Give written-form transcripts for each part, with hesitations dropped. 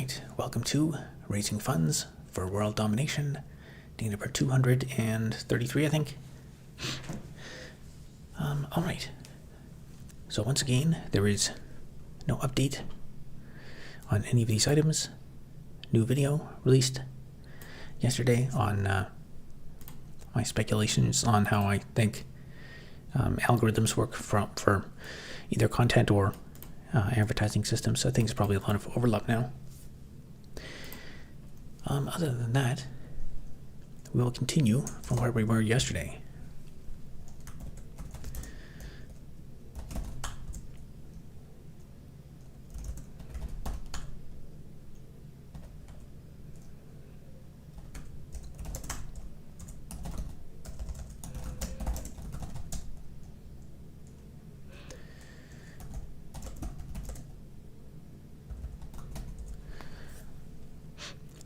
right, welcome to Raising Funds for World Domination, day number 233, I think. All right. So once again, there is no update on any of these items. New video released yesterday on my speculations on how I think algorithms work for either content or advertising systems. So I think it's probably a lot of overlap now. Other than that, we will continue from where we were yesterday.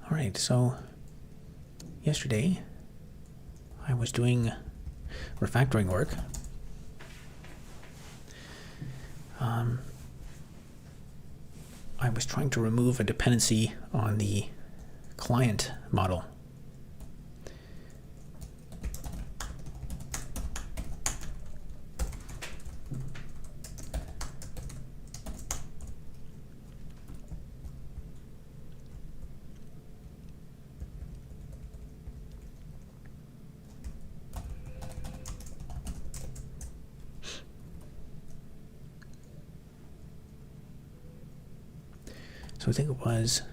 All right, so yesterday I was doing refactoring work. I was trying to remove a dependency on the client model. So I think it was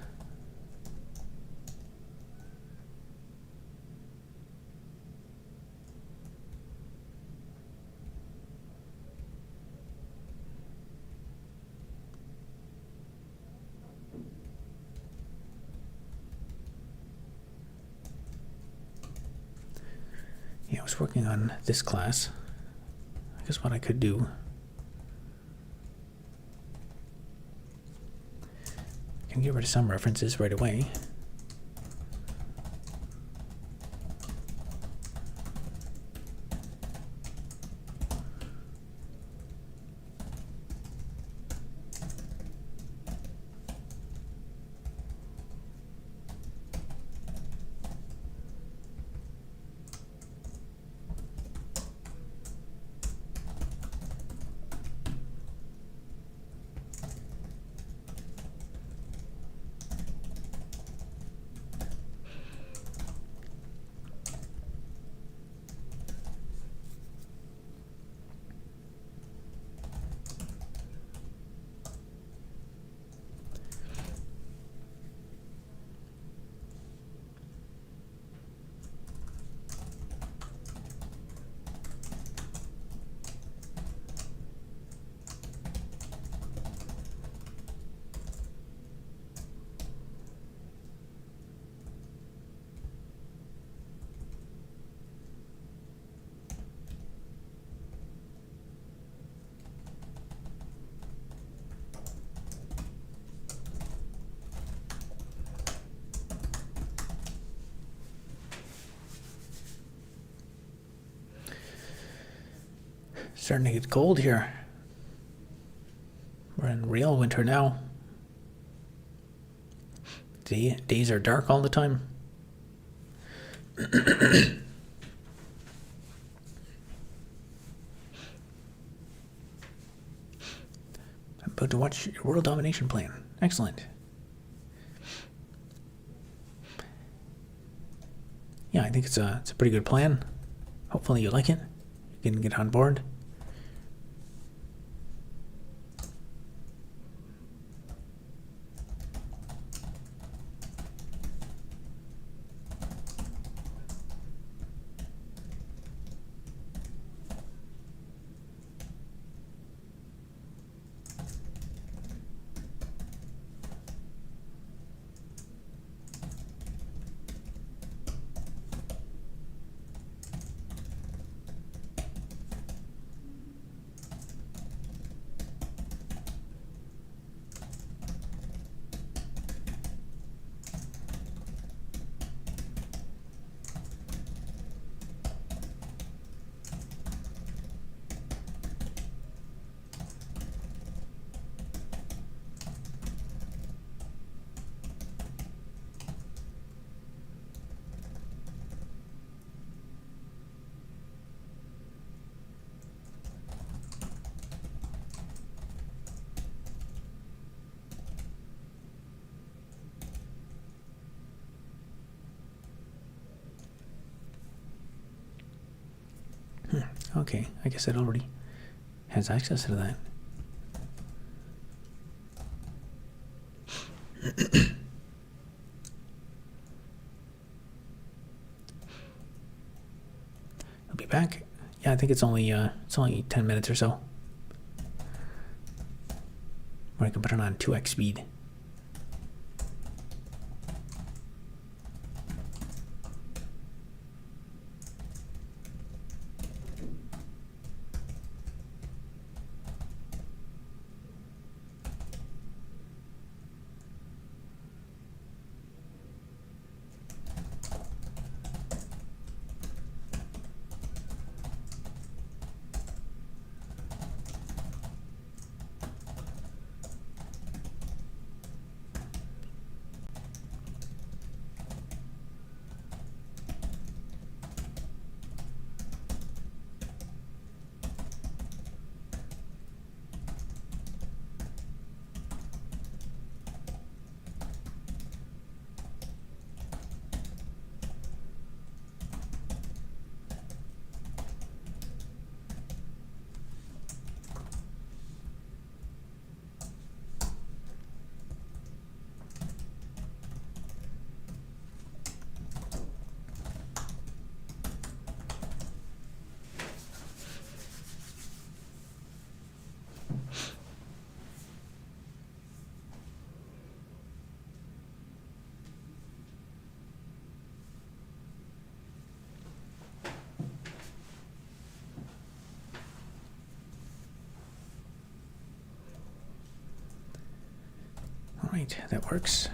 I was working on this class. I guess what I could do, I can get rid of some references right away. Starting to get cold here. We're in real winter now. Days are dark all the time. I'm about to watch your World Domination plan. Excellent. Yeah, I think it's a pretty good plan. Hopefully you like it. You can get on board. Okay, I guess it already has access to that. I'll be back. Yeah, I think it's only 10 minutes or so. Or I can put it on 2x speed. All right, that works.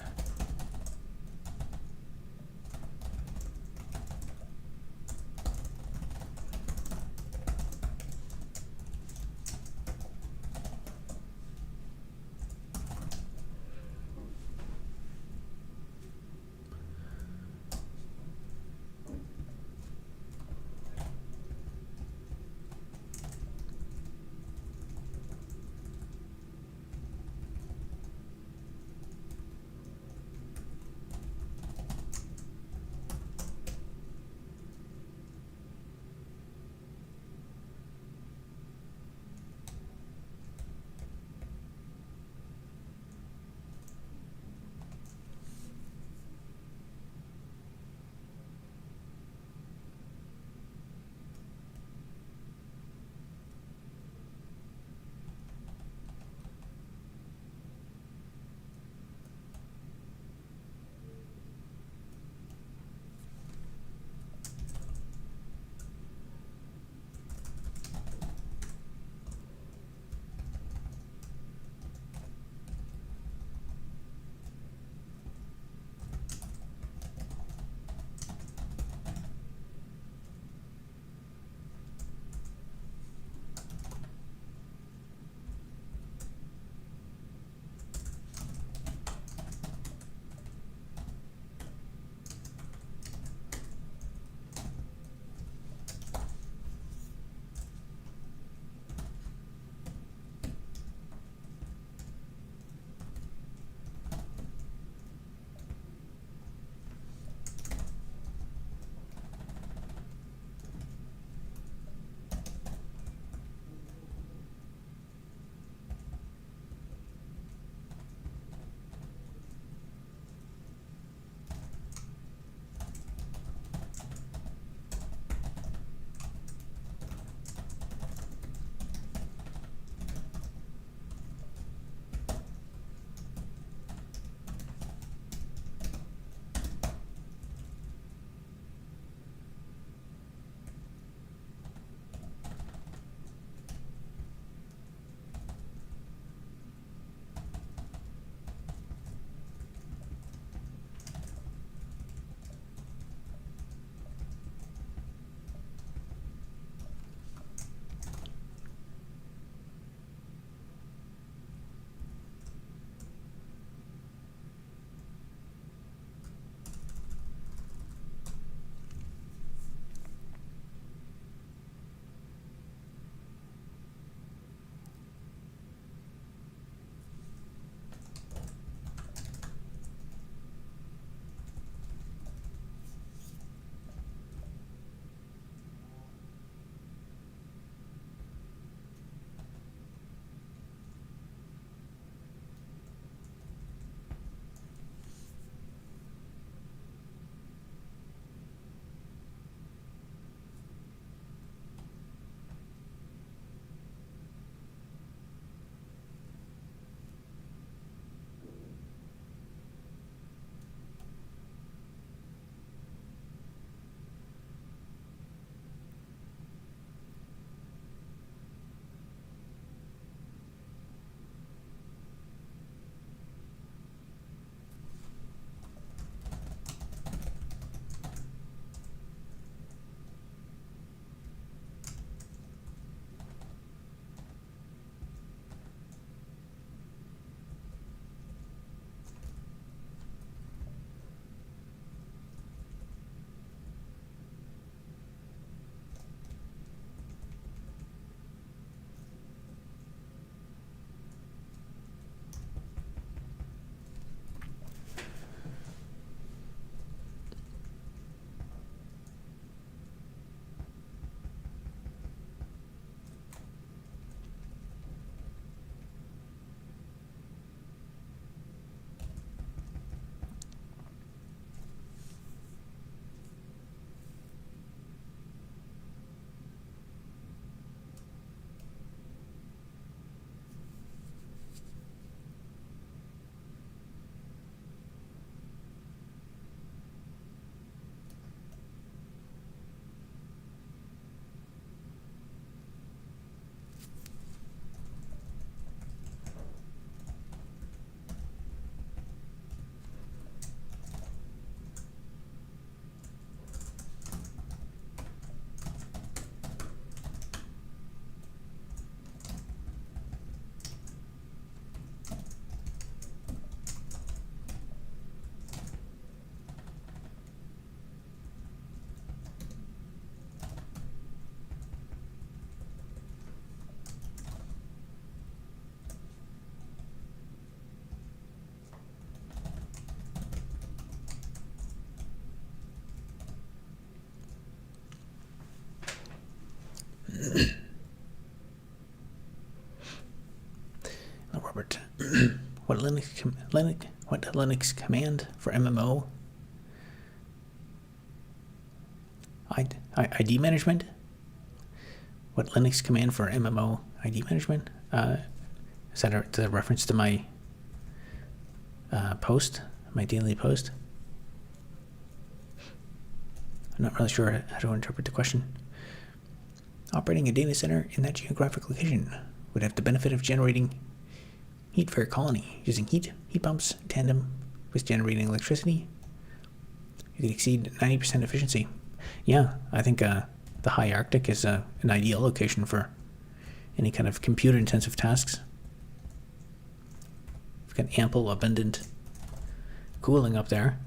Linux command for MMO ID management? What Linux command for MMO ID management? Is that a reference to my post, my daily post? I'm not really sure how to interpret the question. Operating a data center in that geographic location would have the benefit of generating heat for your colony. Using heat pumps in tandem with generating electricity, you could exceed 90% efficiency. Yeah, I think the high Arctic is an ideal location for any kind of computer-intensive tasks. We've got ample, abundant cooling up there.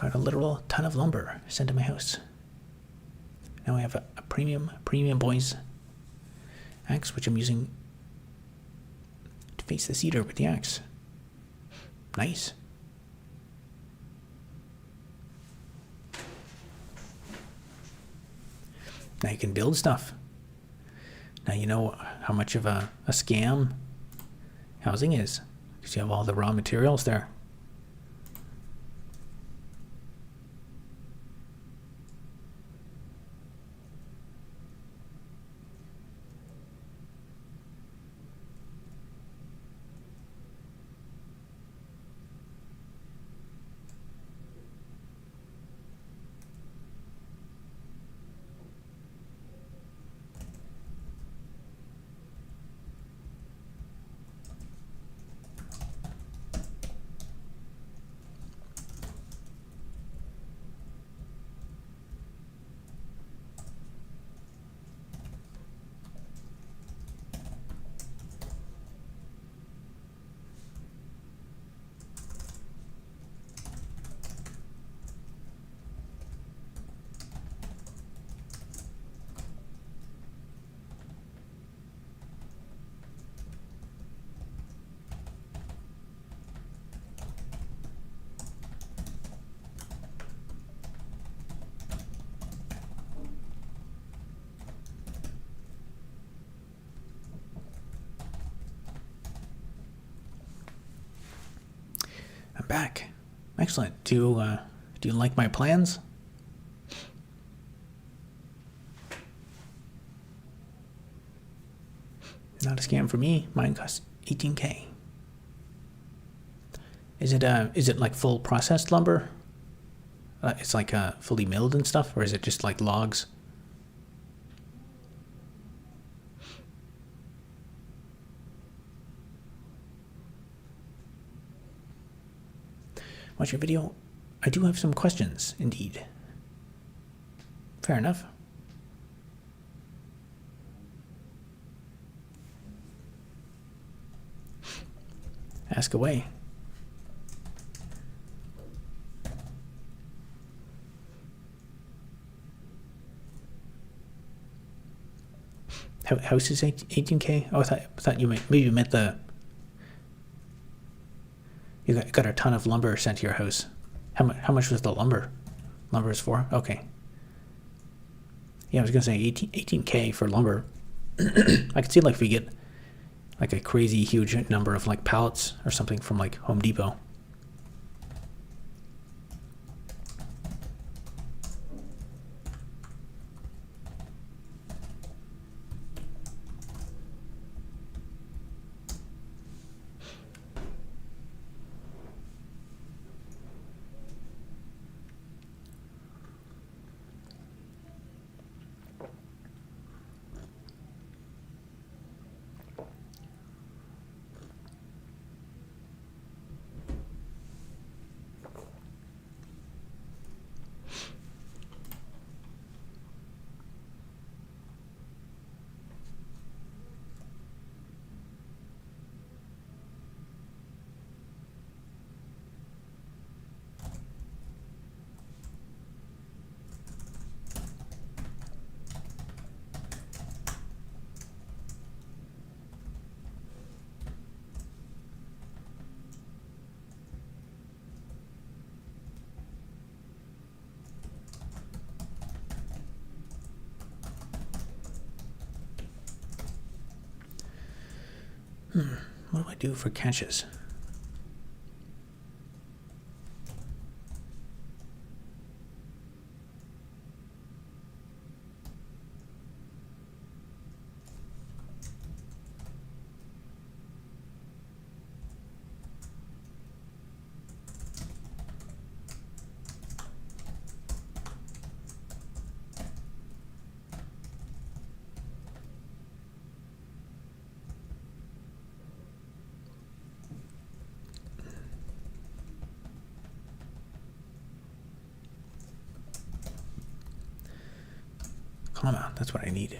Got a literal ton of lumber sent to my house. Now I have a premium boys axe, which I'm using to face the cedar with the axe. Nice. Now you can build stuff. Now you know how much of a scam housing is, because you have all the raw materials there. I'm back. Excellent. Do you like my plans? Not a scam for me. Mine costs $18K. Is it like full processed lumber? It's like fully milled and stuff, or is it just like logs? Watch your video. I do have some questions, indeed. Fair enough. Ask away. House is 18K? Oh, I thought you meant the... You got a ton of lumber sent to your house. How much was the lumber? Lumber is for? Okay. Yeah, I was gonna say 18K for lumber. I could see like if we get like a crazy huge number of like pallets or something from like Home Depot. What do I do for caches? Comma, that's what I need.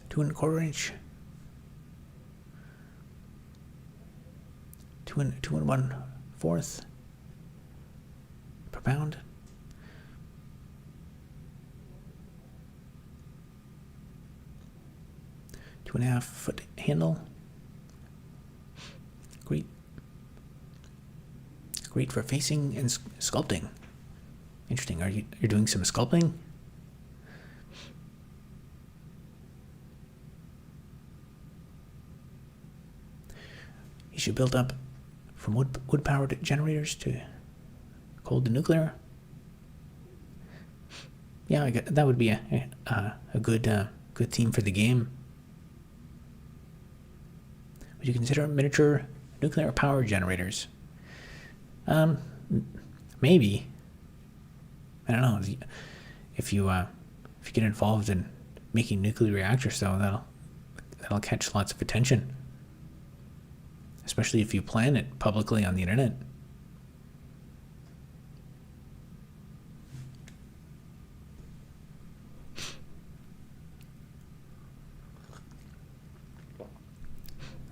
Two and a quarter inch. Two and 1/4 per pound. Two and a half foot handle. Great for facing and sculpting. Interesting. You're doing some sculpting? You should build up from wood-powered generators to coal to nuclear. Yeah, that would be a good theme for the game. Would you consider miniature nuclear power generators? Maybe. I don't know. If you get involved in making nuclear reactors, though, that'll catch lots of attention. Especially if you plan it publicly on the internet.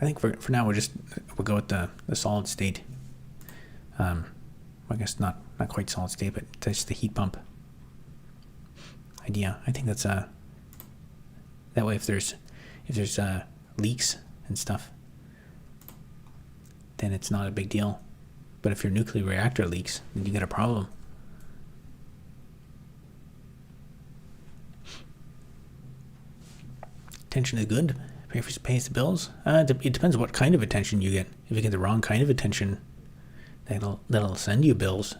I think for now we'll go with the solid state. I guess not quite solid state, but just the heat pump idea. I think that's that way if there's leaks and stuff, then it's not a big deal. But if your nuclear reactor leaks, then you get a problem. Attention is good. Pays the bills. It depends what kind of attention you get. If you get the wrong kind of attention, that'll send you bills.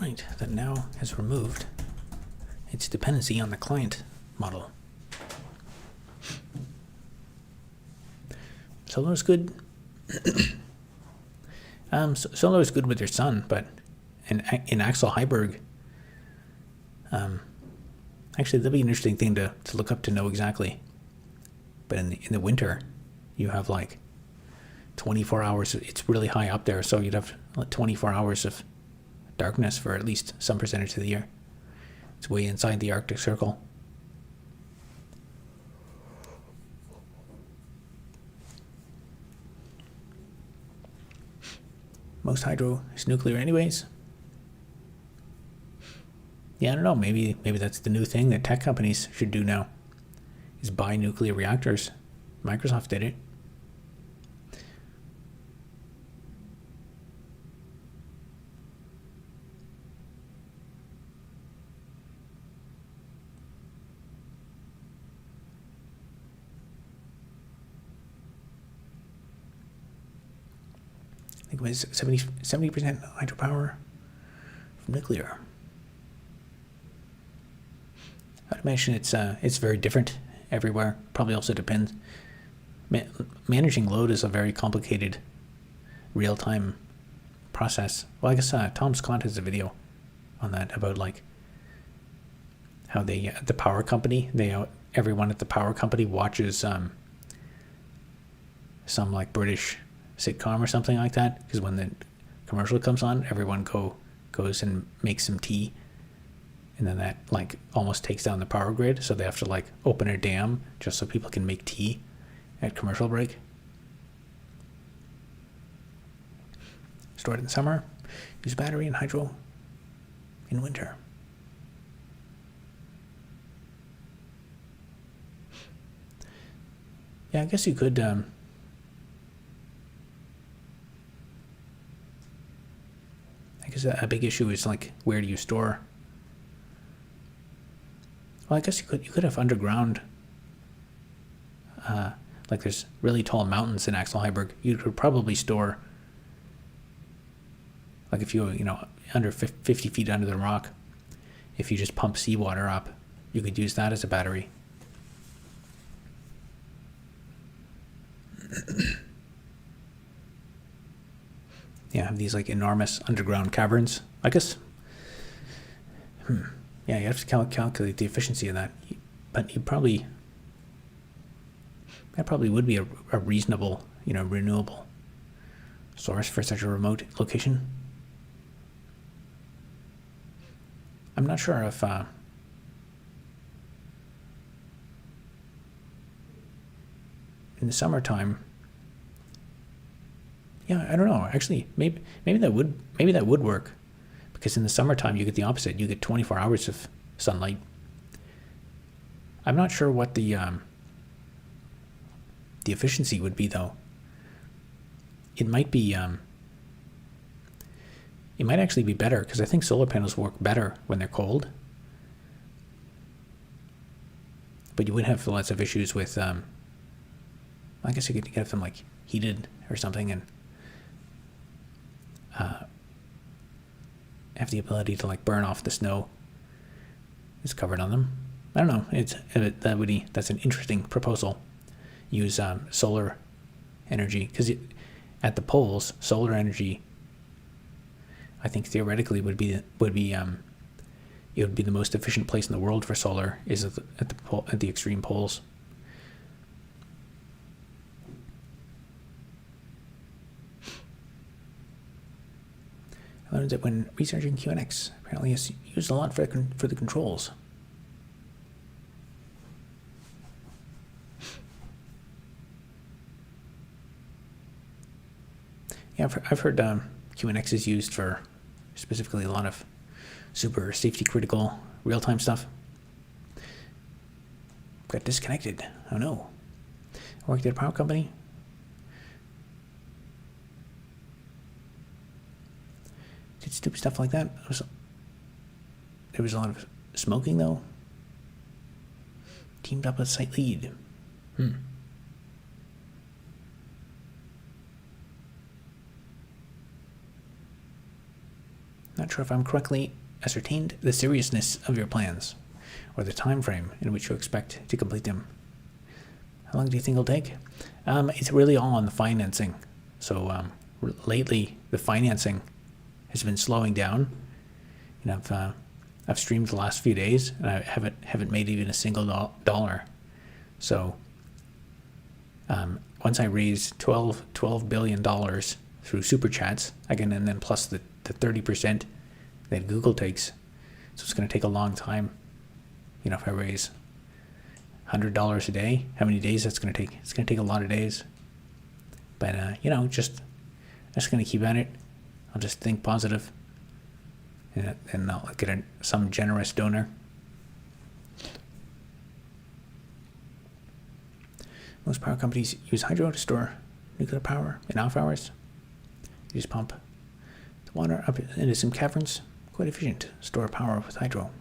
Right, that now has removed its dependency on the client model. Solar is good. Solar is good with your sun, but in Axel Heiberg, actually that'd be an interesting thing to look up to know exactly. But in the winter, you have like 24 hours. It's really high up there, so you'd have 24 hours of darkness for at least some percentage of the year. It's way inside the Arctic Circle. most hydro is nuclear anyways. Yeah, I don't know. Maybe that's the new thing that tech companies should do now, is buy nuclear reactors. Microsoft did it. I think it was 70% hydropower from nuclear. I'd imagine it's very different everywhere. Probably also depends. Managing load is a very complicated real-time process. Well, I guess Tom Scott has a video on that about like how they the power company, everyone at the power company watches some like British sitcom or something like that, because when the commercial comes on, everyone goes and makes some tea, and then that like almost takes down the power grid, so they have to like open a dam just so people can make tea at commercial break. Stored in summer, use battery and hydro in winter. Yeah, I guess you could I guess a big issue is like, where do you store? Well, I guess you could have underground. Like there's really tall mountains in Axel Heiberg. You could probably store, like if you under 50 feet under the rock, if you just pump seawater up, you could use that as a battery. Yeah, have these like enormous underground caverns. I guess. Yeah, you have to calculate the efficiency of that, but that probably would be a reasonable, renewable source for such a remote location. I'm not sure if in the summertime. Yeah, I don't know. Actually, maybe that would work, because in the summertime you get the opposite. You get 24 hours of sunlight. I'm not sure what the efficiency would be, though. It might be. It might actually be better, because I think solar panels work better when they're cold. But you would have lots of issues with. I guess you could get them like heated or something, and have the ability to like burn off the snow that's covered on them. I don't know. That's an interesting proposal. Use solar energy, because at the poles, solar energy, I think theoretically would be it would be the most efficient place in the world for solar, is at the extreme poles. I learned that when researching QNX, apparently it's used a lot for the controls. Yeah, I've heard QNX is used for specifically a lot of super safety critical real-time stuff. Got disconnected. Oh no. I worked at a power company. Did stupid stuff like that. There was a lot of smoking, though. Teamed up with site lead. Not sure if I'm correctly ascertained the seriousness of your plans, or the time frame in which you expect to complete them. How long do you think it'll take? It's really all on the financing. So lately, the financing has been slowing down. I've streamed the last few days, and I haven't made even a single dollar. So once I raise $12 billion through super chats, and then plus the 30% that Google takes, so it's going to take a long time. If I raise $100 a day, how many days that's going to take? It's going to take a lot of days. But just going to keep at it. I'll just think positive, and I'll get some generous donor. Most power companies use hydro to store nuclear power in off hours. You just pump the water up into some caverns. Quite efficient to store power with hydro.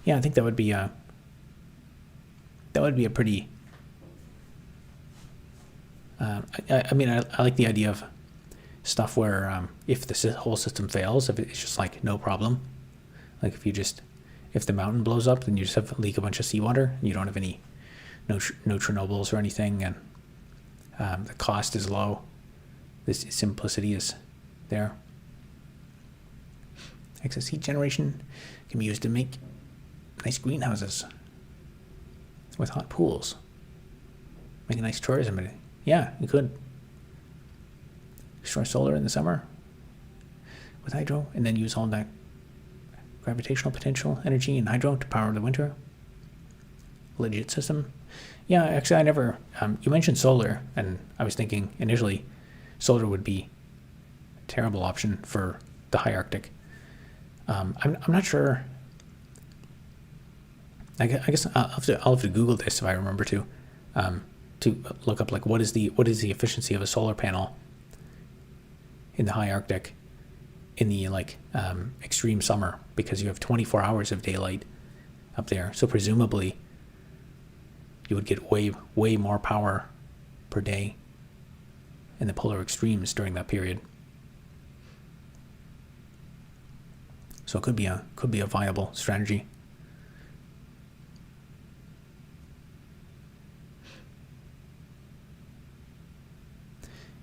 Yeah, I think that would be a pretty. I mean, I like the idea of stuff where if the whole system fails, if it's just like no problem, like if the mountain blows up, then you just have leak a bunch of seawater, and you don't have no Chernobyls or anything, and the cost is low. This simplicity is there. Excess heat generation can be used to make nice greenhouses with hot pools. Make a nice tourism. Yeah, you could store solar in the summer with hydro, and then use all that gravitational potential energy in hydro to power the winter. Legit system. Yeah, actually, I never. You mentioned solar, and I was thinking initially, solar would be a terrible option for the high Arctic. I'm not sure. I guess I'll have to Google this if I remember to look up like what is the efficiency of a solar panel in the high Arctic in the extreme summer, because you have 24 hours of daylight up there. So presumably you would get way more power per day in the polar extremes during that period. So it could be a viable strategy.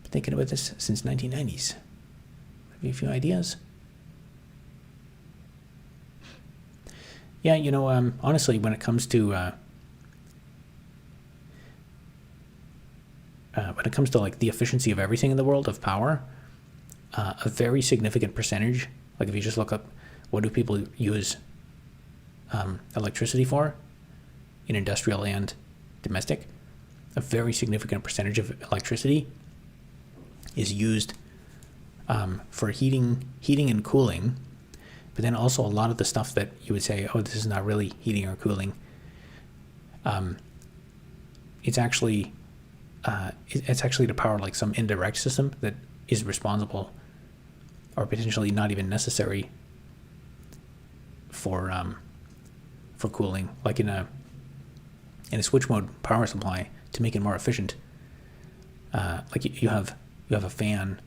Been thinking about this since 1990s. Have you a few ideas? Yeah, honestly, when it comes to like the efficiency of everything in the world of power, a very significant percentage, like if you just look up what do people use electricity for in industrial and domestic, a very significant percentage of electricity is used for heating and cooling, but then also a lot of the stuff that you would say, oh, this is not really heating or cooling, it's actually to power like some indirect system that is responsible or potentially not even necessary for cooling, like in a switch mode power supply to make it more efficient. Like you have a fan.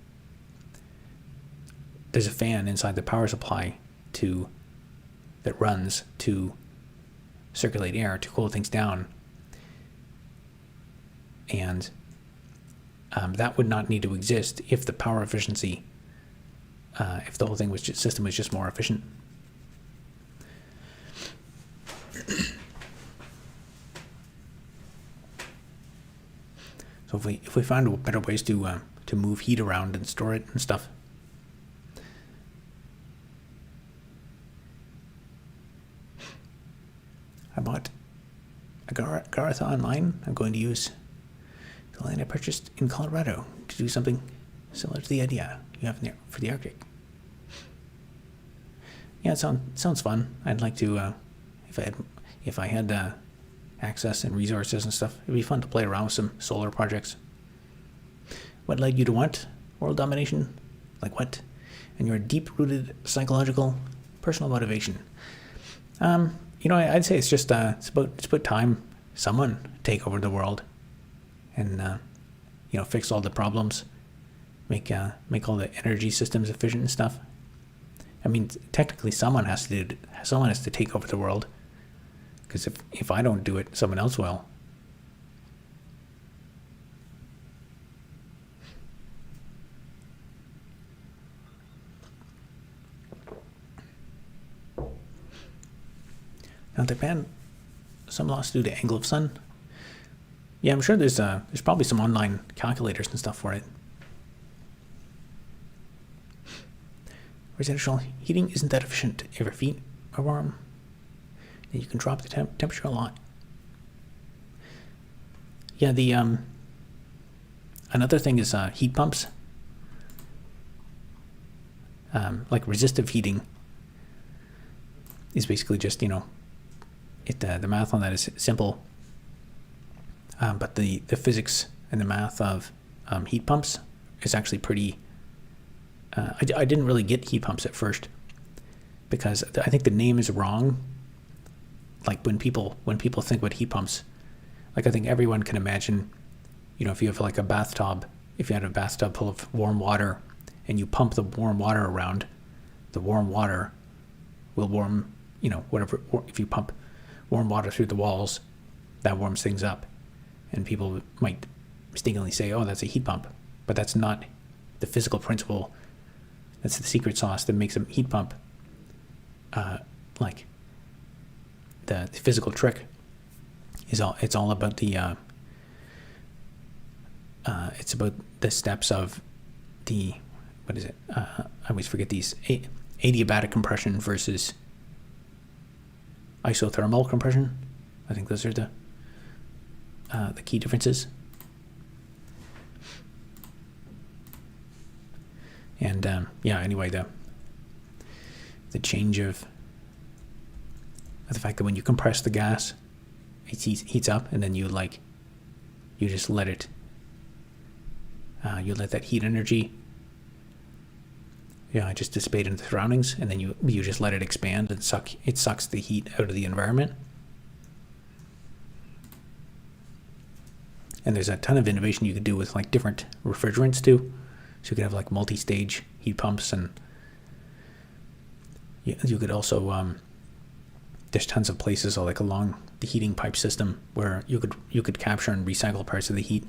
There's a fan inside the power supply that runs to circulate air to cool things down, and that would not need to exist if the power efficiency, if the whole system was just more efficient. So if we find better ways to move heat around and store it and stuff. I bought a Garth online. I'm going to use the land I purchased in Colorado to do something similar to the idea you have there for the Arctic. Yeah, it sounds fun. I'd like to, if I had access and resources and stuff, it'd be fun to play around with some solar projects. What led you to want world domination? Like what? And your deep-rooted psychological, personal motivation. I'd say it's just it's about time someone take over the world, and fix all the problems, make all the energy systems efficient and stuff. I mean, technically, someone has to take over the world, because if I don't do it, someone else will. Now they banned some laws due to angle of sun. Yeah, I'm sure there's probably some online calculators and stuff for it. Residential heating isn't that efficient if your feet are warm. Then you can drop the temperature a lot. Yeah, Another thing is heat pumps. Like resistive heating is basically just, the math on that is simple. But the physics and the math of heat pumps is actually pretty... I didn't really get heat pumps at first because I think the name is wrong. Like when people think about heat pumps, like I think everyone can imagine, if you have like a bathtub, if you had a bathtub full of warm water and you pump the warm water around, the warm water will warm, whatever. If you pump warm water through the walls, that warms things up. And people might mistakenly say, oh, that's a heat pump. But that's not the physical principle. That's the secret sauce that makes a heat pump. Like the physical trick is it's all about it's about the steps of the, what is it? I always forget these. Adiabatic compression versus isothermal compression. I think those are the key differences. And anyway, the change of the fact that when you compress the gas, it heats up, and then you just let it. You let that heat energy, just dissipate into the surroundings, and then you just let it expand and sucks the heat out of the environment. And there's a ton of innovation you could do with like different refrigerants too. So you could have like multi-stage heat pumps, and you could also there's tons of places like along the heating pipe system where you could capture and recycle parts of the heat.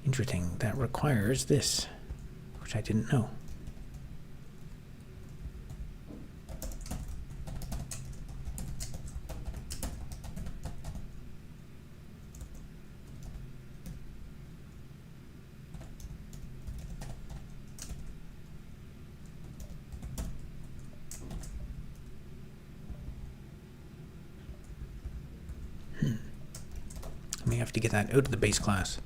Interesting. That requires this, which I didn't know. I may have to get that out of the base class.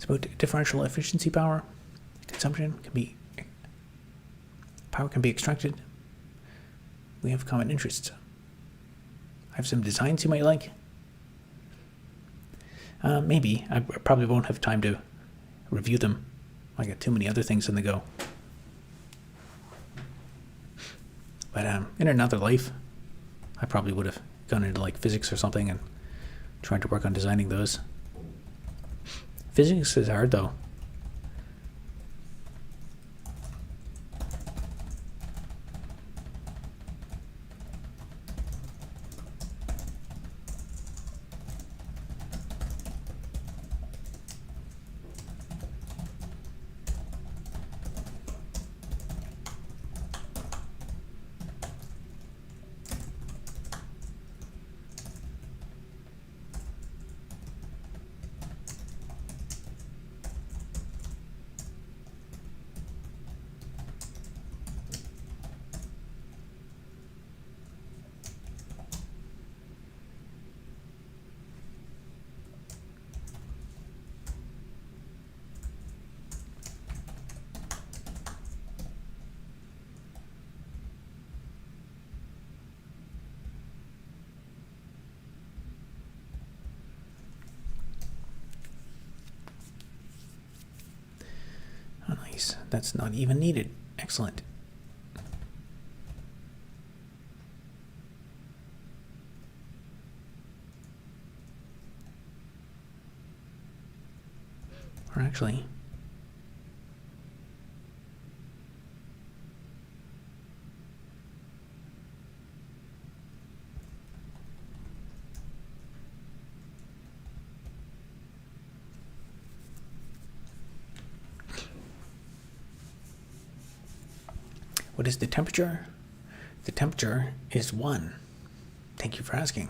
About differential efficiency power consumption power can be extracted. We have common interests. I have some designs you might like. Maybe I probably won't have time to review them. I got too many other things on the go. But in another life, I probably would have gone into like physics or something and tried to work on designing those. Physics is hard though. Nice. That's not even needed. Excellent. Or actually, what is the temperature? The temperature is 1. Thank you for asking.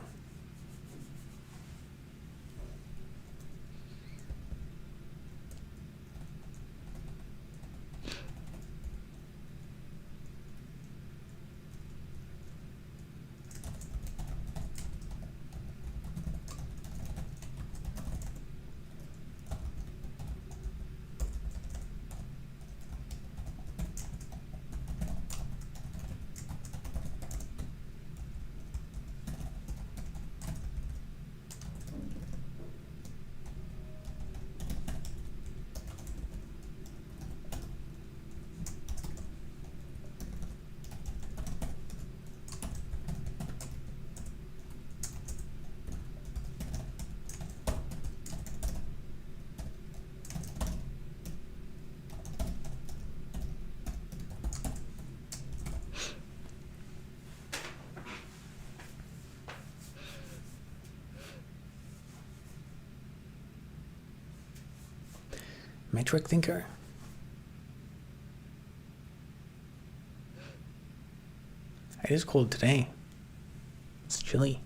Metric thinker. It is cold today. It's chilly.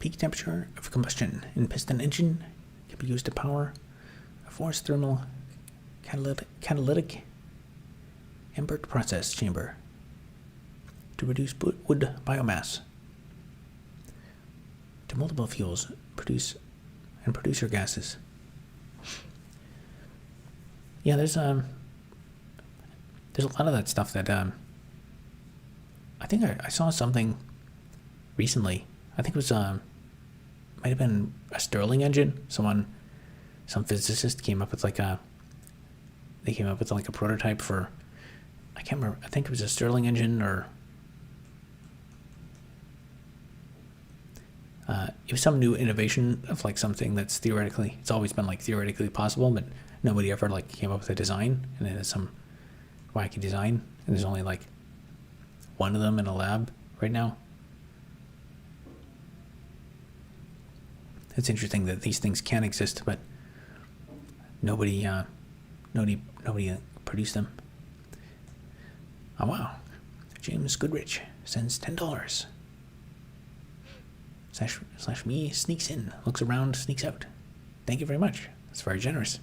peak temperature of combustion in piston engine can be used to power a forced thermal catalytic Embert process chamber to reduce wood biomass to multiple fuels and producer gases. Yeah, there's a lot of that stuff that I think I saw something recently. I think it was might have been a Stirling engine. Some physicist came up with like a prototype for, I can't remember, I think it was a Stirling engine, or it was some new innovation of like something that's theoretically, it's always been like theoretically possible, but nobody ever like came up with a design, and it is some wacky design, and there's only like one of them in a lab right now. It's interesting that these things can exist, but nobody produced them. Oh wow, James Goodrich sends $10. Slash me sneaks in, looks around, sneaks out. Thank you very much. That's very generous.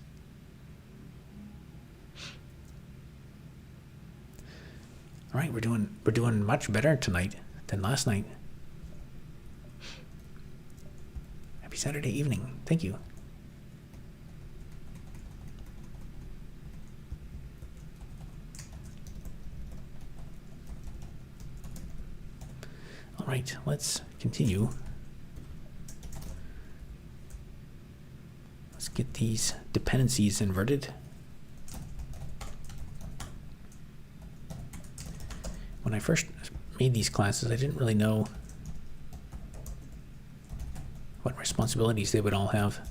All right, we're doing much better tonight than last night. Happy Saturday evening. Thank you. All right, let's continue. Let's get these dependencies inverted. When I first made these classes, I didn't really know what responsibilities they would all have.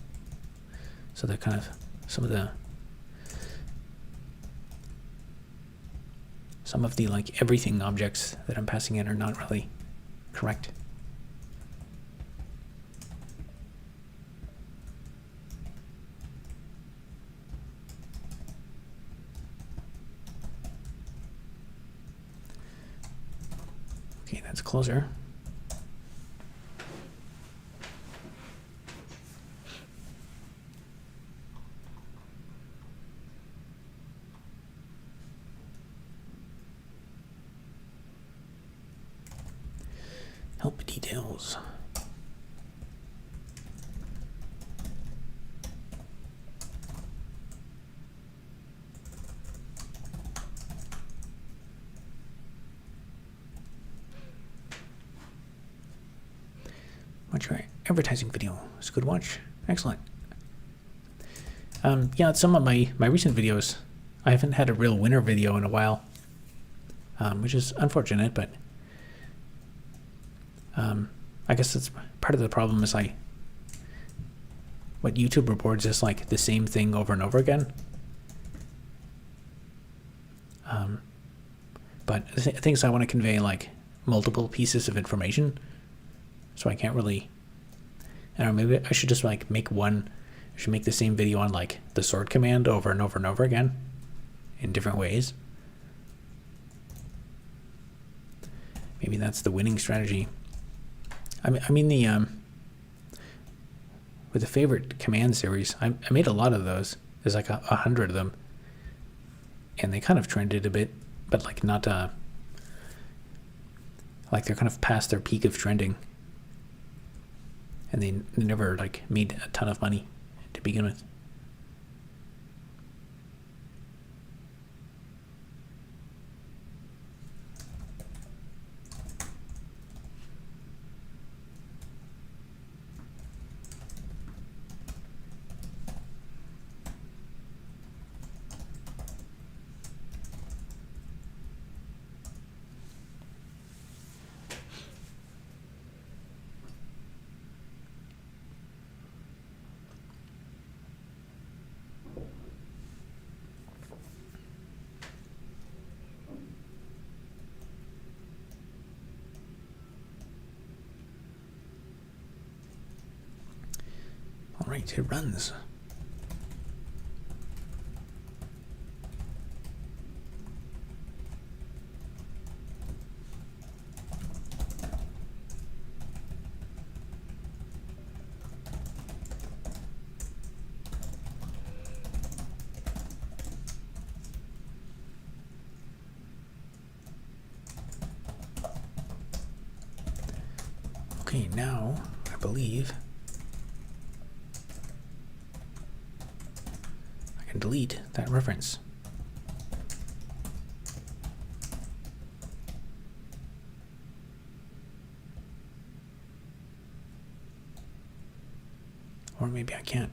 So they're kind of some of the like everything objects that I'm passing in are not really correct. Okay, that's closer. Help details. Watch your advertising video. It's a good watch. Excellent. Yeah, some of my recent videos, I haven't had a real winner video in a while, which is unfortunate, but I guess that's part of the problem is what YouTube reports is like the same thing over and over again. But the thing is I want to convey like multiple pieces of information, so I can't really, I don't know, maybe I should just like make the same video on like the sort command over and over and over again in different ways. Maybe that's the winning strategy. I mean with the favorite command series, I made a lot of those. There's like 100 of them, and they kind of trended a bit, but like not like they're kind of past their peak of trending, and they never like made a ton of money to begin with. All right, it runs. Okay, now I believe I can delete that reference. Or maybe I can't.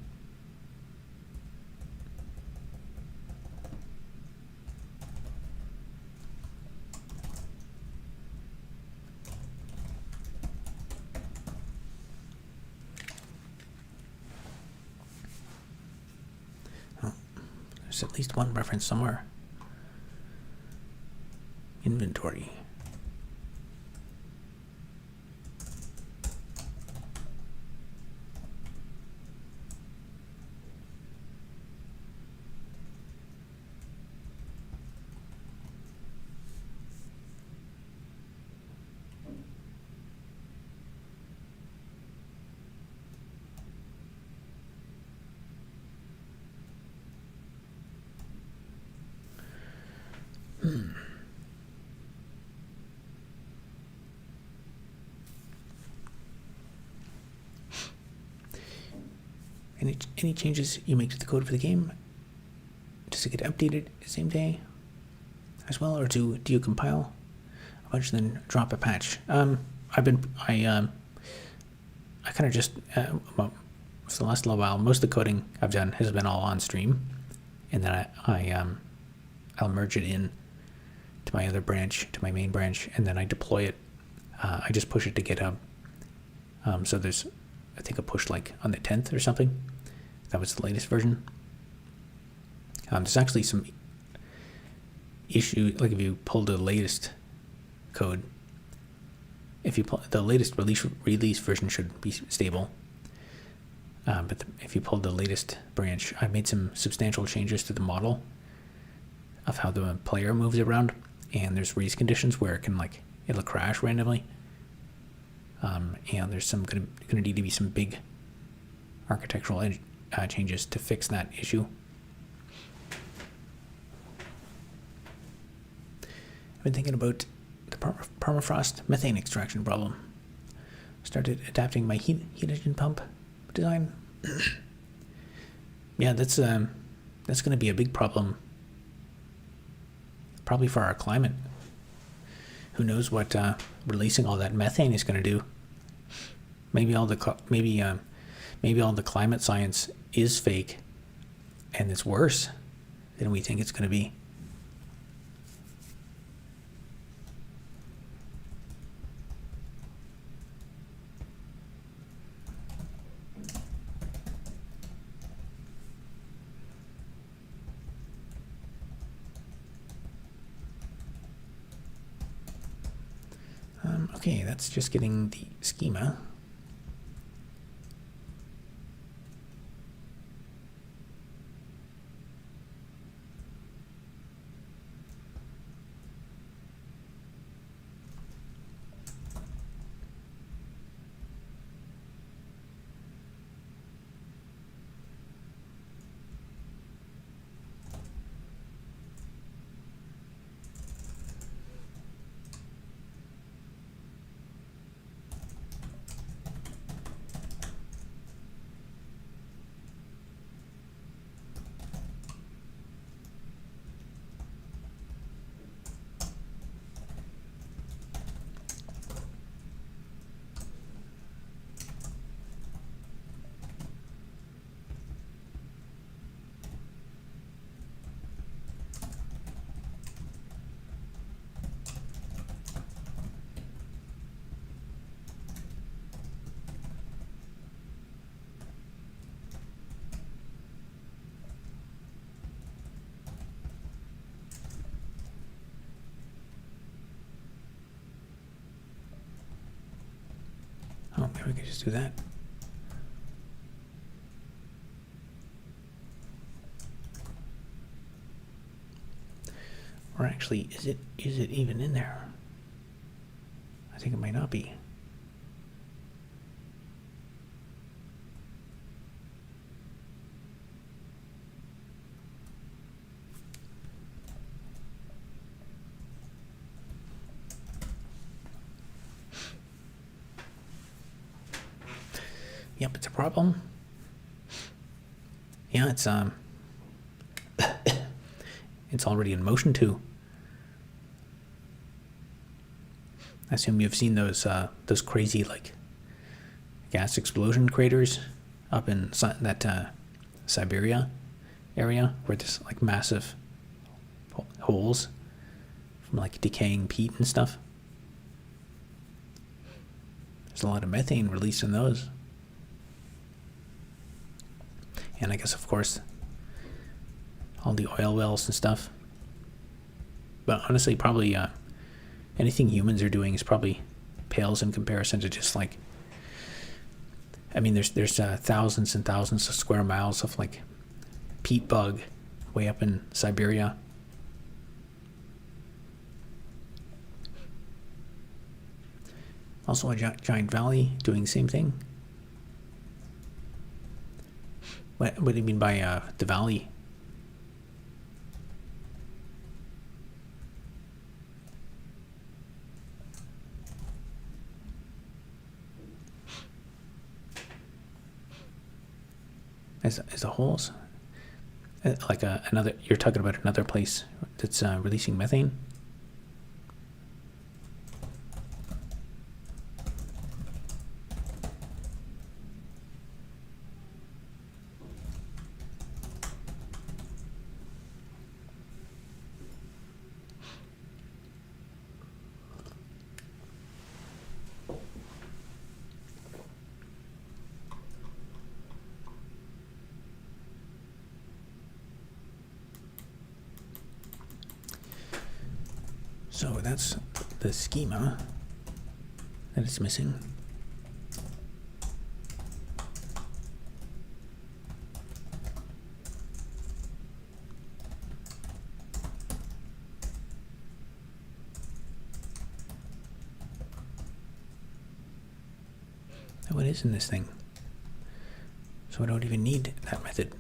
Oh, there's at least one reference somewhere. Inventory. Any changes you make to the code for the game, does it get updated the same day as well, or do you compile a bunch and then drop a patch? I kind of just well, for the last little while, most of the coding I've done has been all on stream, and then I'll merge it in to my other branch, to my main branch, and then I deploy it. I just push it to GitHub. So there's, I think I pushed like on the 10th or something. That was the latest version. There's actually some issue, like if you pull the latest code, if you pull the latest release version should be stable. But if you pull the latest branch, I made some substantial changes to the model of how the player moves around, and there's race conditions where it can it'll crash randomly. And there's some gonna need to be some big architectural changes to fix that issue. I've been thinking about the permafrost methane extraction problem. Started adapting my heat engine pump design. Yeah, that's going to be a big problem, probably for our climate. Who knows what releasing all that methane is going to do? Maybe all the climate science is fake, and it's worse than we think it's going to be. Okay, that's just getting the schema. Oh, maybe we can just do that. Or actually, is it even in there? I think it might not be. Yep, it's a problem. Yeah, it's it's already in motion too. I assume you've seen those crazy like gas explosion craters up in that Siberia area where there's like massive holes from like decaying peat and stuff. There's a lot of methane released in those. And I guess, of course, all the oil wells and stuff. But honestly, probably anything humans are doing is probably pales in comparison to just like, I mean, there's thousands and thousands of square miles of like peat bog way up in Siberia. Also a giant valley doing the same thing. What do you mean by the valley? As the holes? Like another, you're talking about another place that's releasing methane? So that's the schema that it's missing. What is in this thing? So I don't even need that method.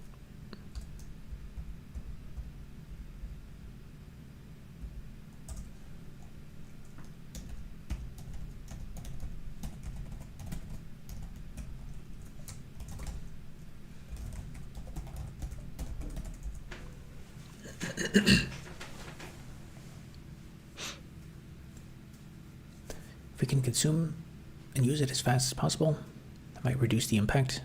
If we can consume and use it as fast as possible, that might reduce the impact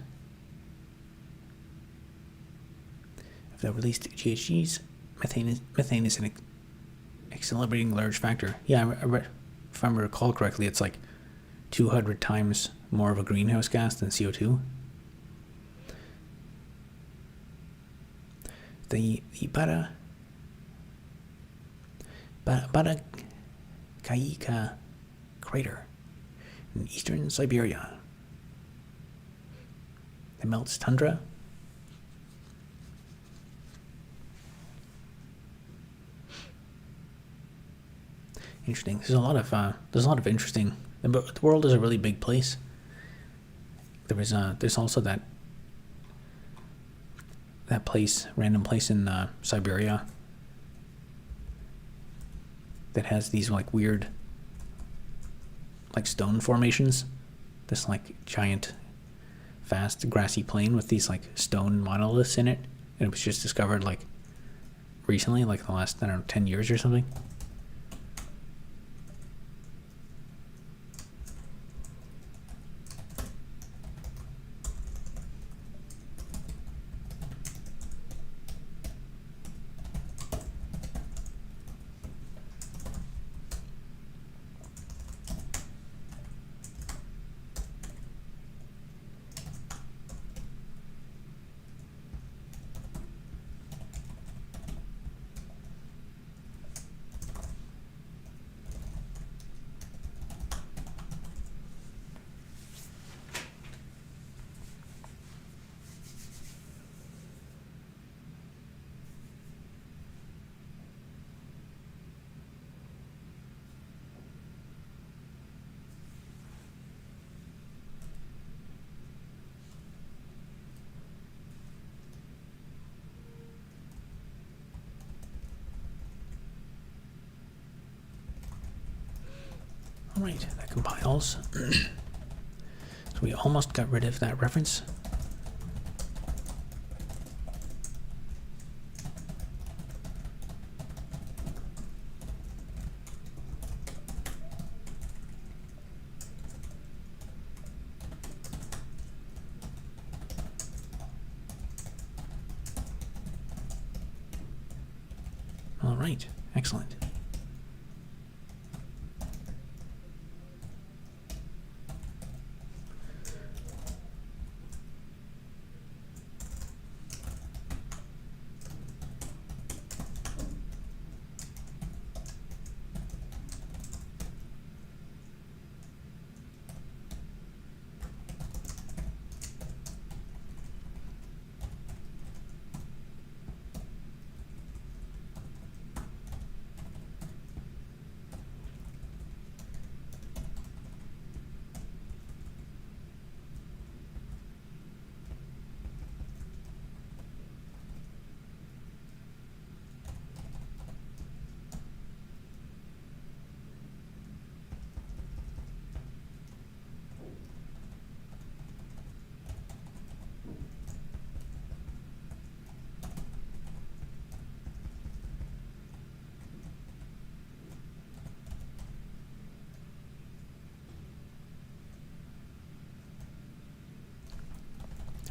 of the released GHGs. Methane is an accelerating large factor. Yeah, if I recall correctly, it's like 200 times more of a greenhouse gas than CO2. The Barakaika crater in eastern Siberia. It melts tundra. Interesting. There's a lot of interesting. The world is a really big place. There's also that random place in Siberia that has these like weird like stone formations. This like giant vast grassy plain with these like stone monoliths in it, and it was just discovered like recently, like the last, I don't know, 10 years or something. Alright, that compiles. So we almost got rid of that reference. All right, excellent.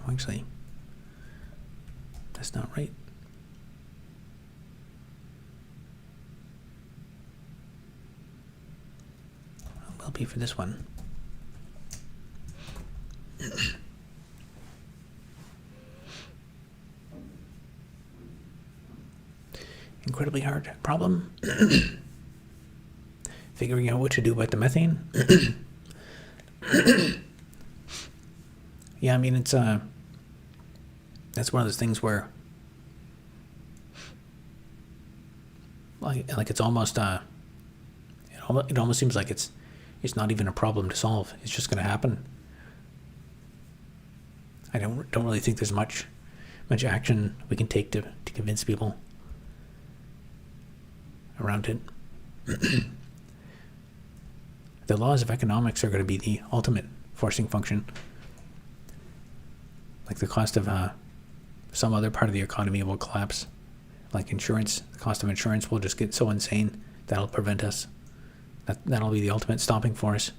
Oh, actually, that's not right. Will be for this one. Incredibly hard problem. Figuring out what to do about the methane. Yeah, I mean, it's that's one of those things where like it's almost it almost seems like it's not even a problem to solve. It's just going to happen. I don't really think there's much action we can take to convince people around it. The laws of economics are going to be the ultimate forcing function. Like the cost of some other part of the economy will collapse. Like insurance, the cost of insurance will just get so insane that'll prevent us. That'll be the ultimate stopping force.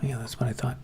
Yeah, that's what I thought.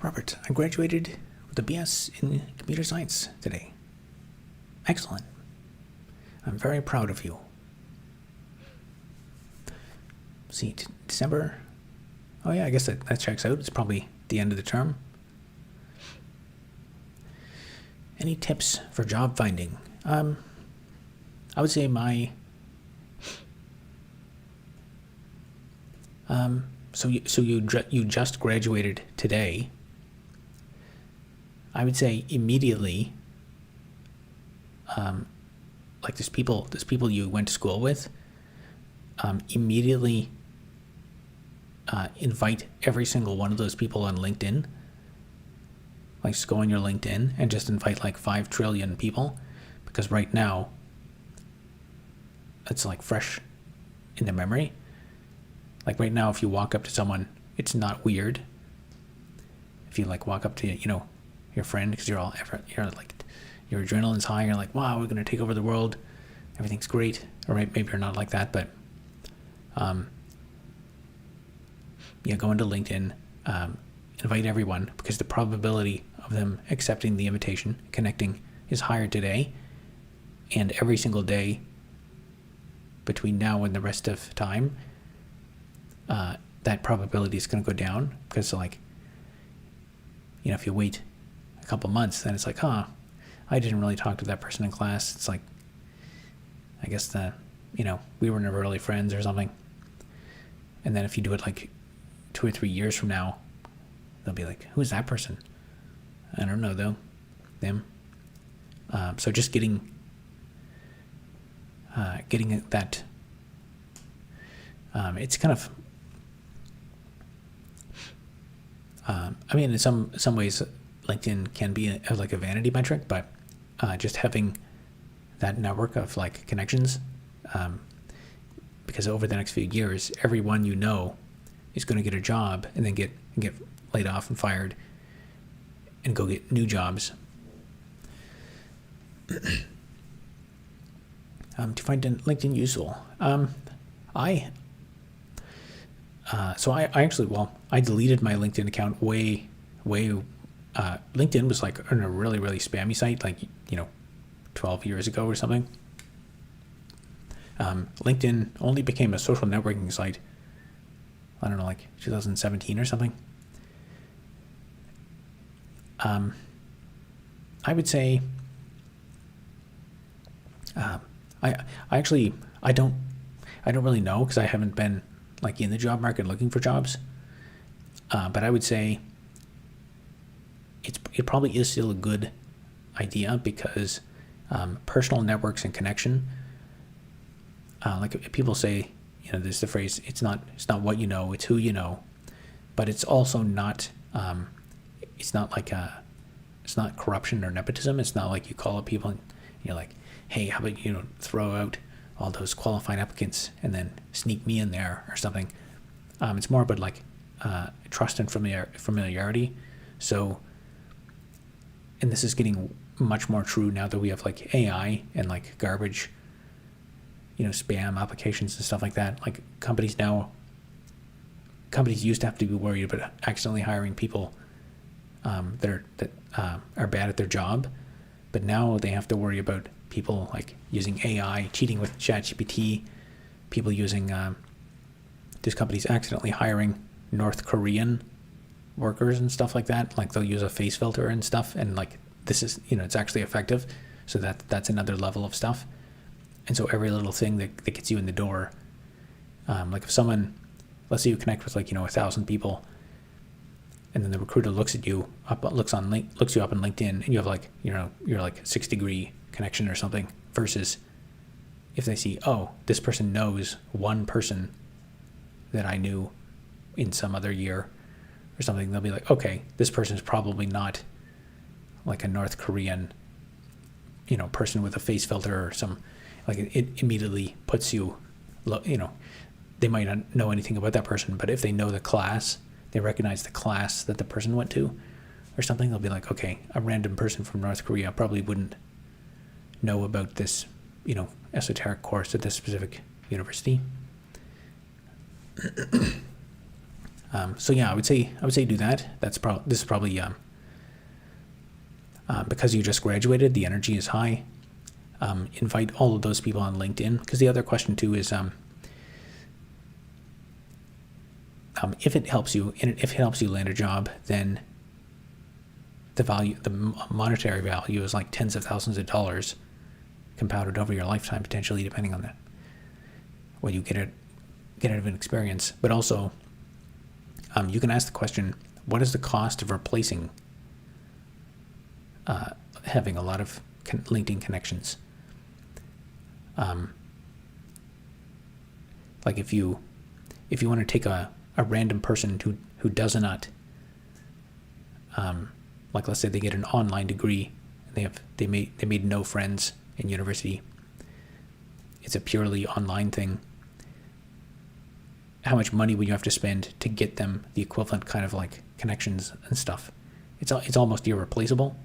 Robert, I graduated with a BS in computer science today. Excellent. I'm very proud of you. See, December. Oh yeah, I guess that checks out. It's probably the end of the term. Any tips for job finding? I would say my so you just graduated today. I would say immediately like there's people you went to school with, immediately invite every single one of those people on LinkedIn. Like just go on your LinkedIn and just invite like 5 trillion people, because right now it's like fresh in the memory. Like right now, if you walk up to someone, it's not weird. If you like walk up to, your friend, because you're like, your adrenaline's high, you're like, wow, we're going to take over the world. Everything's great. Or maybe you're not like that, but go into LinkedIn, invite everyone, because the probability of them accepting the invitation, connecting, is higher today. And every single day between now and the rest of time, that probability is going to go down, because if you wait a couple months, then it's like, I didn't really talk to that person in class. It's like, I guess we were never really friends or something. And then if you do it like 2 or 3 years from now, they'll be like, who's that person? I don't know though, them. So just getting that, it's kind of, in some ways, LinkedIn can be like a vanity metric, but just having that network of like connections, because over the next few years, everyone is going to get a job and then get laid off and fired and go get new jobs. Do you find LinkedIn useful? I deleted my LinkedIn account way. LinkedIn was like a really, really spammy site, 12 years ago or something. LinkedIn only became a social networking site, I don't know, like 2017 or something. I would say, I don't really know, because I haven't been like in the job market looking for jobs. But I would say it probably is still a good idea, because personal networks and connection, like people say, there's the phrase, it's not what you know, it's who you know. But it's also not, it's not corruption or nepotism. It's not like you call up people and you're like, hey, how about throw out all those qualified applicants and then sneak me in there or something. It's more about like trust and familiarity. So, and this is getting much more true now that we have like AI and like garbage, spam applications and stuff like that. Like companies used to have to be worried about accidentally hiring people that are bad at their job, but now they have to worry about people like using AI, cheating with ChatGPT, people using this company's accidentally hiring North Korean workers and stuff like that. Like they'll use a face filter and stuff, and like this is it's actually effective. So that's another level of stuff. And so every little thing that gets you in the door, like if someone, let's say you connect with 1,000 people, and then the recruiter looks you up on LinkedIn, and you have you're like 6-degree connection or something, versus if they see, oh, this person knows one person that I knew in some other year or something, they'll be like, okay, this person is probably not like a North Korean, person with a face filter or some, like it immediately puts you, they might not know anything about that person, but if they know the class, they recognize the class that the person went to or something, they'll be like, okay, a random person from North Korea probably wouldn't know about this, esoteric course at this specific university. So yeah, I would say do that. This is probably because you just graduated, the energy is high. Invite all of those people on LinkedIn, because the other question too is if it helps you land a job, then the monetary value is like tens of thousands of dollars compounded over your lifetime, potentially, depending on what you get out of an experience. But also, you can ask the question, what is the cost of replacing having a lot of LinkedIn connections. Like if you want to take a random person who does not, like let's say they get an online degree and they made no friends in university. It's a purely online thing. How much money would you have to spend to get them the equivalent kind of like connections and stuff? It's almost irreplaceable,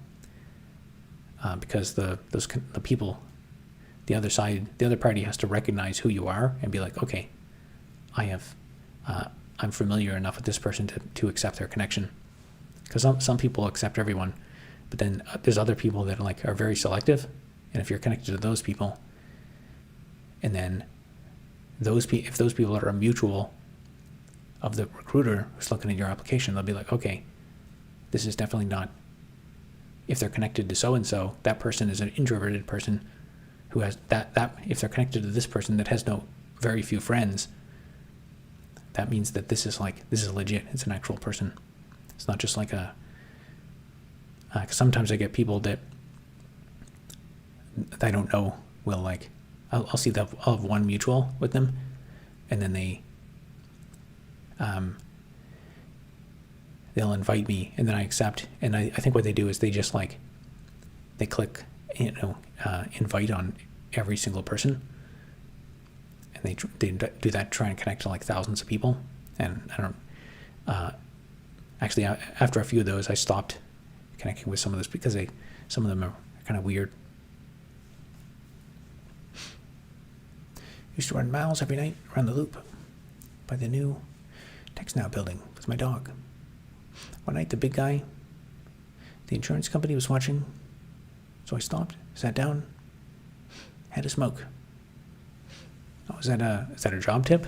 because the people, the other side, the other party has to recognize who you are and be like, okay, I'm familiar enough with this person to accept their connection. Because some people accept everyone, but then there's other people that are very selective, and if you're connected to those people, and then if those people are a mutual of the recruiter who's looking at your application, they'll be like, okay, this is definitely not, if they're connected to so-and-so, that person is an introverted person who has that if they're connected to this person that has very few friends, that means that this is legit. It's an actual person. It's not just like cause sometimes I get people that I don't know will I'll see that I'll have one mutual with them, and then they'll invite me, and then I accept, and I think what they do is they just they click invite on every single person, and they do that, try and connect to thousands of people, and I don't actually after a few of those I stopped connecting with some of those because some of them are kind of weird. Used to run miles every night around the loop by the new TextNow building with my dog. One night, the big guy, the insurance company, was watching, so I stopped, sat down, had a smoke. Oh, is that a job tip?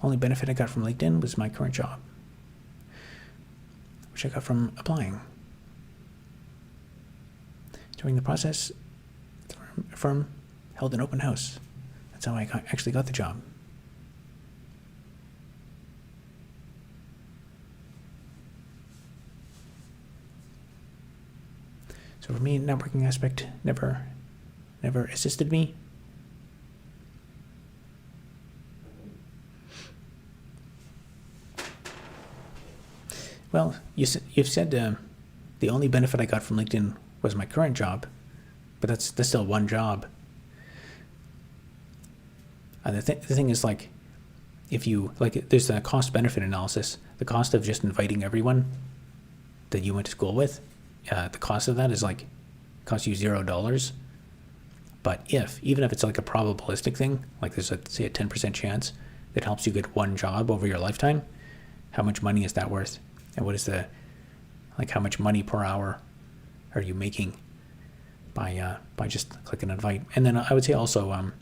Only benefit I got from LinkedIn was my current job, which I got from applying. During the process, the firm held an open house. That's how I actually got the job. So for me, networking aspect never assisted me. Well, you've said the only benefit I got from LinkedIn was my current job, but that's still one job. The thing is, if you there's a cost benefit analysis. The cost of just inviting everyone that you went to school with, the cost of that is costs you $0. But even if it's a probabilistic thing, there's say a 10% chance that helps you get one job over your lifetime, how much money is that worth? And what is how much money per hour are you making by just clicking invite? And then I would say also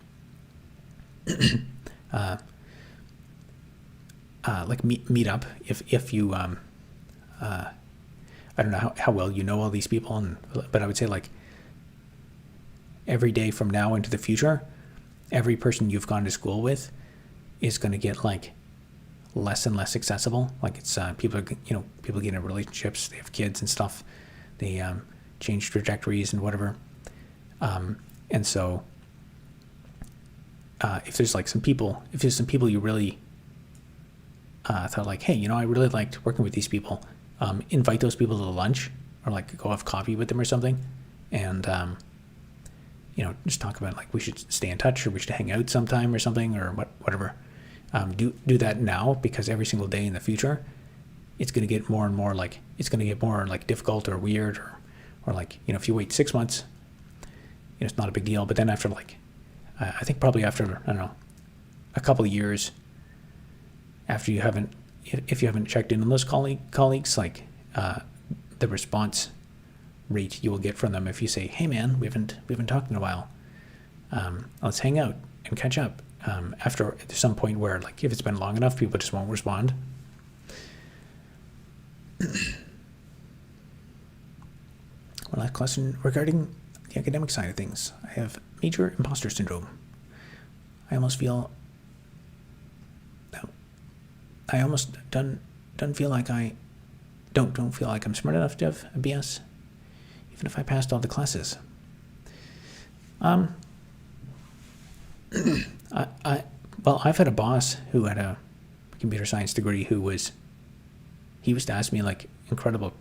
meet up if you I don't know how well you know all these people, but I would say every day from now into the future, every person you've gone to school with is going to get less and less accessible. It's people get into relationships, they have kids and stuff, they change trajectories and whatever, and so if there's some people you really thought hey, I really liked working with these people, invite those people to lunch or go have coffee with them or something, and just talk about we should stay in touch or we should hang out sometime or something or whatever. Do that now, because every single day in the future it's going to get more and more it's going to get more difficult or weird or if you wait 6 months, it's not a big deal, but then after I think probably after, I don't know, a couple of years, after if you haven't checked in on those colleagues, the response rate you will get from them if you say, hey man, we haven't talked in a while, let's hang out and catch up, after there's some point where if it's been long enough, people just won't respond. One last question regarding the academic side of things. I have major imposter syndrome. I almost don't feel like I don't feel like I'm smart enough to have a BS, even if I passed all the classes. I've had a boss who had a computer science degree he used to ask me like incredibly,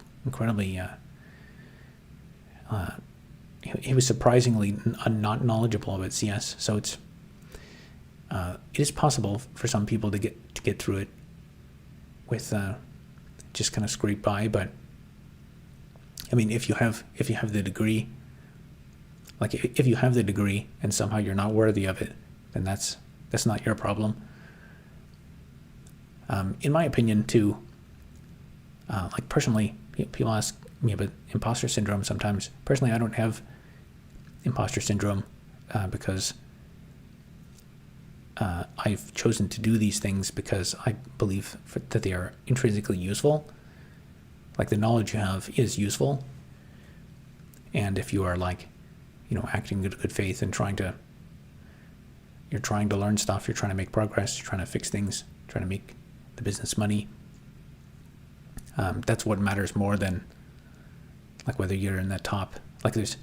he was surprisingly not knowledgeable about CS. So it is possible for some people to get through it with just kind of scrape by. But I mean, if you have the degree, like if you have the degree and somehow you're not worthy of it, then that's not your problem. In my opinion, too, like personally, people ask me about imposter syndrome sometimes. Personally, I don't have imposter syndrome because I've chosen to do these things because I believe that they are intrinsically useful. Like the knowledge you have is useful. And if you are like, acting in good faith and you're trying to learn stuff, you're trying to make progress, you're trying to fix things, trying to make the business money. That's what matters more than like whether you're in the top. Like there's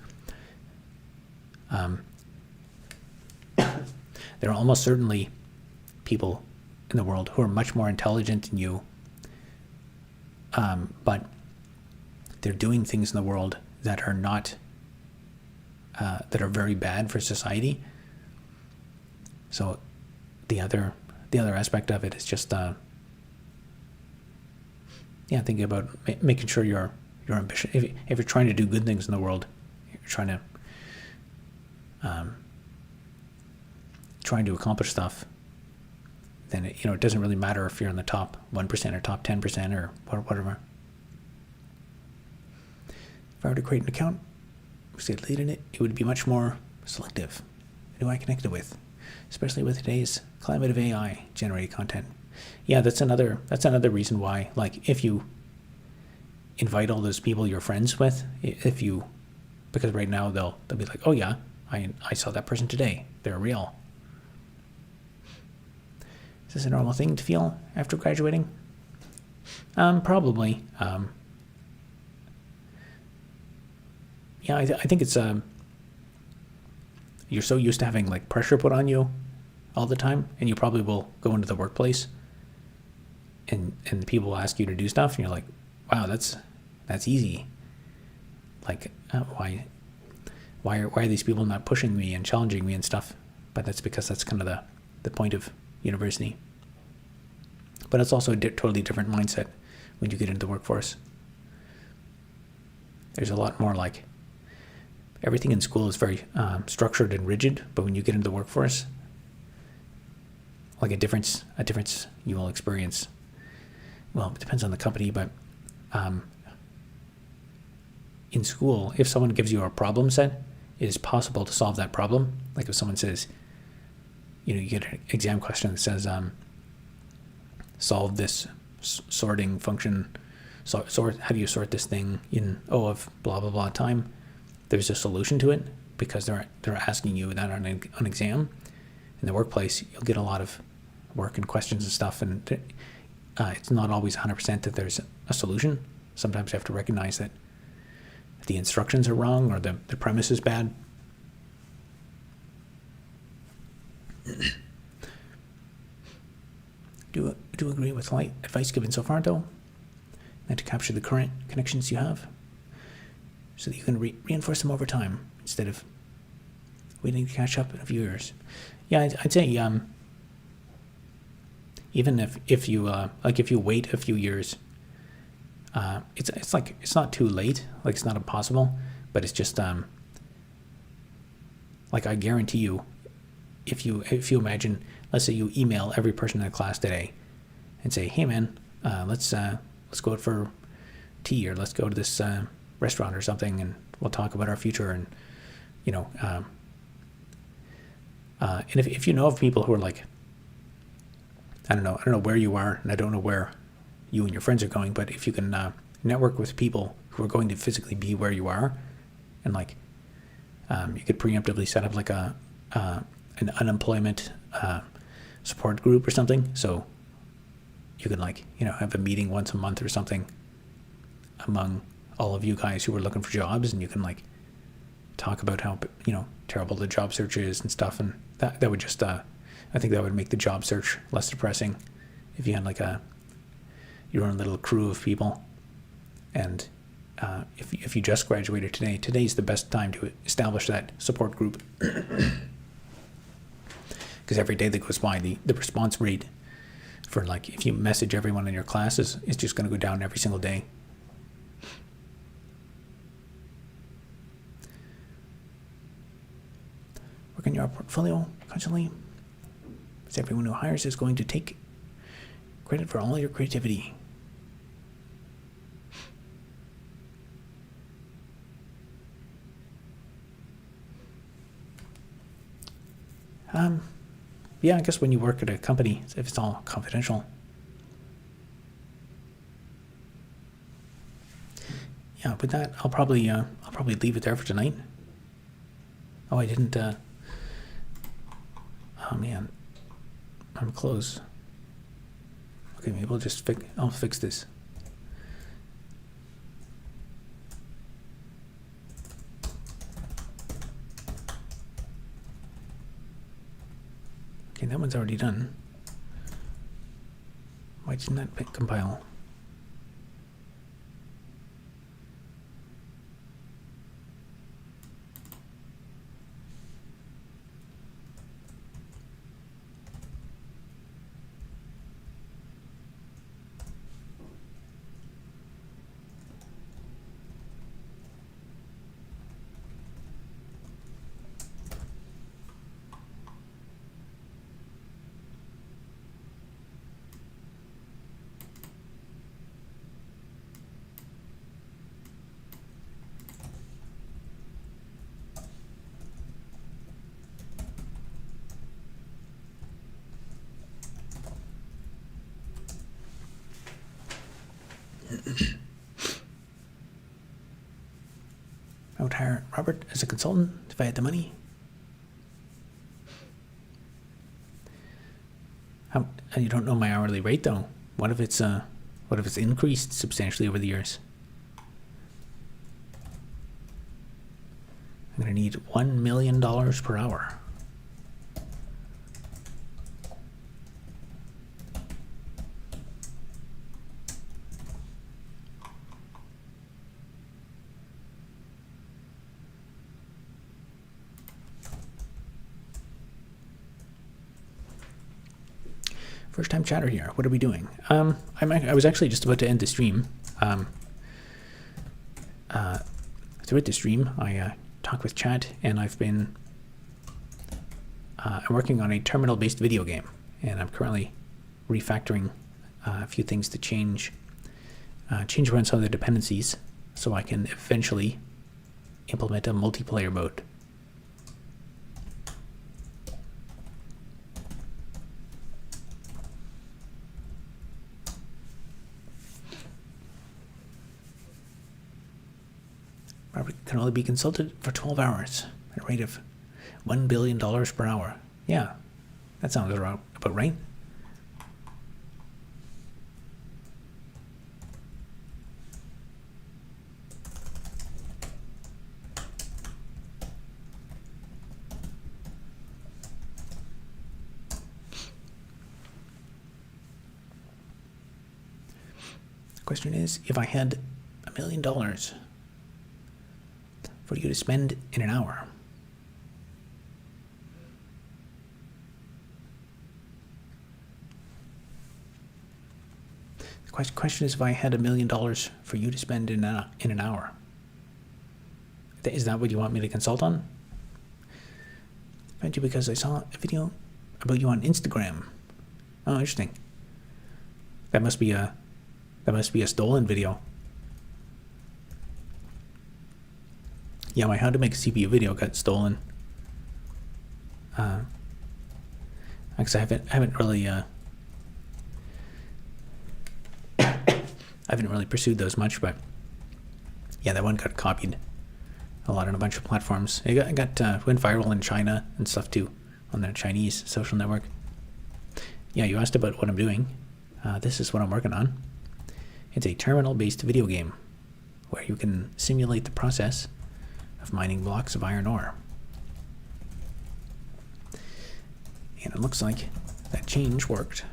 there are almost certainly people in the world who are much more intelligent than you, but they're doing things in the world that are not that are very bad for society. So the other aspect of it is just thinking about making sure your ambition. If you're trying to do good things in the world, you're trying to accomplish stuff, then it doesn't really matter if you're in the top 1% or top 10% or whatever. If I were to create an account, say lead in it, it would be much more selective. Who I connected with, especially with today's climate of AI generated content. Yeah, that's another reason why. Like if you invite all those people you're friends with, because right now they'll be like, oh yeah, I saw that person today. They're real. Is this a normal thing to feel after graduating? Probably. I think it's you're so used to having like pressure put on you all the time, and you probably will go into the workplace and people will ask you to do stuff, and you're like, wow, that's easy. Like, why are these people not pushing me and challenging me and stuff? But that's because that's kind of the point of university. But it's also a totally different mindset when you get into the workforce. There's a lot more like, everything in school is very structured and rigid, but when you get into the workforce, like a difference you will experience. Well, it depends on the company, but in school, if someone gives you a problem set, it is possible to solve that problem. Like if someone says, you get an exam question that says, solve this sorting function, sort how do you sort this thing in of blah blah blah time. There's a solution to it because they're asking you that on an exam. In the workplace, you'll get a lot of work and questions and stuff, and it's not always 100% that there's a solution. Sometimes you have to recognize that the instructions are wrong or the premise is bad. Do agree with light advice given so far, though, and to capture the current connections you have, so that you can reinforce them over time instead of waiting to catch up in a few years. Yeah, I'd say even if you wait a few years, it's not too late. Like it's not impossible, but it's just like I guarantee you, if you imagine, let's say you email every person in the class today and say, hey man, let's go out for tea, or let's go to this restaurant or something, and we'll talk about our future. And and if you know of people who are like, I don't know where you are, and I don't know where you and your friends are going, but if you can network with people who are going to physically be where you are, and like you could preemptively set up like an unemployment support group or something, so you can have a meeting once a month or something among all of you guys who are looking for jobs, and you can like talk about how, you know, terrible the job search is and stuff, and that would just I think that would make the job search less depressing if you had like your own little crew of people. And if you just graduated today, today's the best time to establish that support group, because every day that goes by, the response rate for, like, if you message everyone in your class is just going to go down every single day. Work on your portfolio constantly, because everyone who hires is going to take credit for all your creativity. Yeah, I guess when you work at a company, if it's all confidential. Yeah, with that, I'll probably leave it there for tonight. Oh, I didn't. Oh man, I'm close. Okay, maybe I'll fix this. Okay, that one's already done. Why didn't that compile? I would hire Robert as a consultant if I had the money. And you don't know my hourly rate though. What if it's increased substantially over the years? I'm gonna need $1 million per hour. First time chatter here. What are we doing? I was actually just about to end the stream. Throughout the stream, I talk with chat, and I've been I'm working on a terminal-based video game, and I'm currently refactoring a few things to change around some of the dependencies, so I can eventually implement a multiplayer mode. Robert can only be consulted for 12 hours at a rate of $1 billion per hour. Yeah, that sounds about right. The question is, if I had $1 million for you to spend in an hour, the question is, if I had $1 million for you to spend in an hour, is that what you want me to consult on? I found you because I saw a video about you on Instagram. Oh, interesting. That must be a stolen video. Yeah, my how to make a CPU video got stolen. Because I haven't really pursued those much, but yeah, that one got copied a lot on a bunch of platforms. It went viral in China and stuff too, on the Chinese social network. Yeah, you asked about what I'm doing. This is what I'm working on. It's a terminal-based video game. where you can simulate the process of mining blocks of iron ore. And it looks like that change worked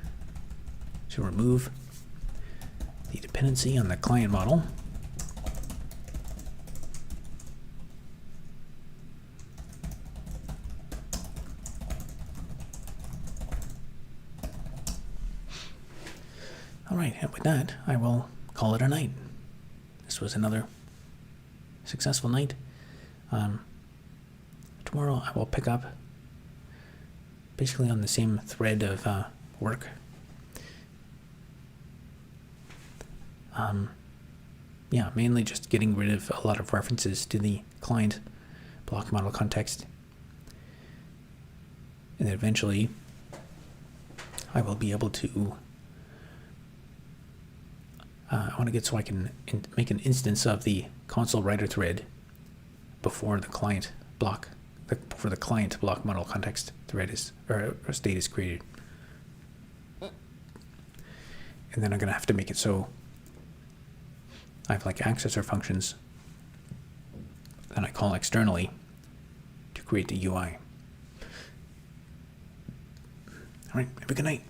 to remove the dependency on the client model. All right, and with that, I will call it a night. This was another successful night. Tomorrow I will pick up basically on the same thread of work. Yeah, mainly just getting rid of a lot of references to the client block model context. And then eventually I will be able to I want to get so I can make an instance of the console writer thread before the client block model context thread is or state is created. And then I'm going to have to make it so I have like accessor functions that I call externally to create the UI. All right, have a good night.